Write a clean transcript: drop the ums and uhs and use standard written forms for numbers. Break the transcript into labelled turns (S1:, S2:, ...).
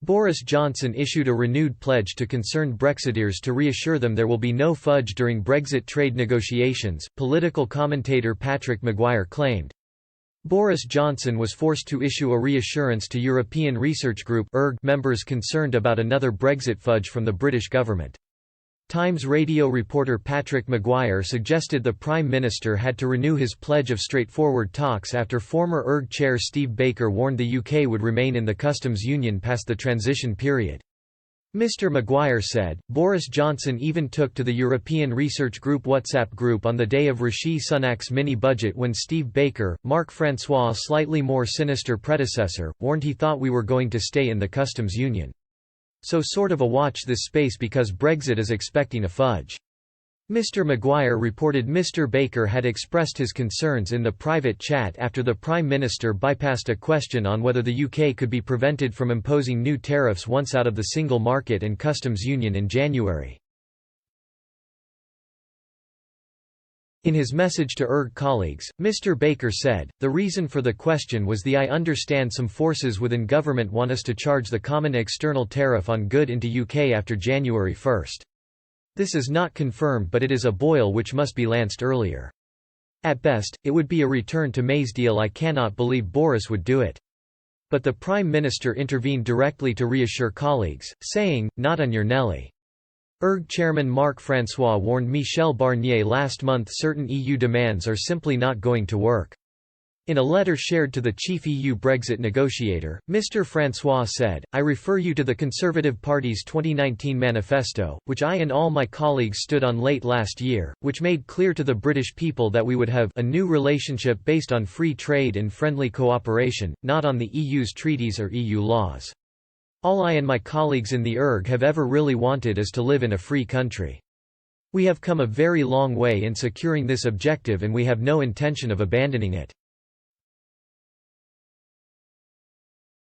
S1: Boris Johnson issued a renewed pledge to concerned Brexiteers to reassure them there will be no fudge during Brexit trade negotiations, political commentator Patrick Maguire claimed. Boris Johnson was forced to issue a reassurance to European Research Group members concerned about another Brexit fudge from the British government. Times radio reporter Patrick Maguire suggested the Prime Minister had to renew his pledge of straightforward talks after former ERG chair Steve Baker warned the UK would remain in the customs union past the transition period. Mr Maguire said, Boris Johnson even took to the European Research Group WhatsApp group on the day of Rishi Sunak's mini-budget when Steve Baker, Mark Francois' slightly more sinister predecessor, warned he thought we were going to stay in the customs union. So sort of a watch this space because Brexit is expecting a fudge. Mr Maguire reported Mr Baker had expressed his concerns in the private chat after the Prime Minister bypassed a question on whether the UK could be prevented from imposing new tariffs once out of the single market and customs union in January. In his message to ERG colleagues, Mr Baker said, "The reason for the question was I understand some forces within government want us to charge the common external tariff on good into UK after January 1. This is not confirmed but it is a boil which must be lanced earlier. At best, it would be a return to May's deal. I cannot believe Boris would do it." But the Prime Minister intervened directly to reassure colleagues, saying, "Not on your Nelly." ERG chairman Mark Francois warned Michel Barnier last month certain EU demands are simply not going to work. In a letter shared to the chief EU Brexit negotiator, Mr Francois said, "I refer you to the Conservative Party's 2019 manifesto, which I and all my colleagues stood on late last year, which made clear to the British people that we would have a new relationship based on free trade and friendly cooperation, not on the EU's treaties or EU laws. All I and my colleagues in the ERG have ever really wanted is to live in a free country. We have come a very long way in securing this objective and we have no intention of abandoning it."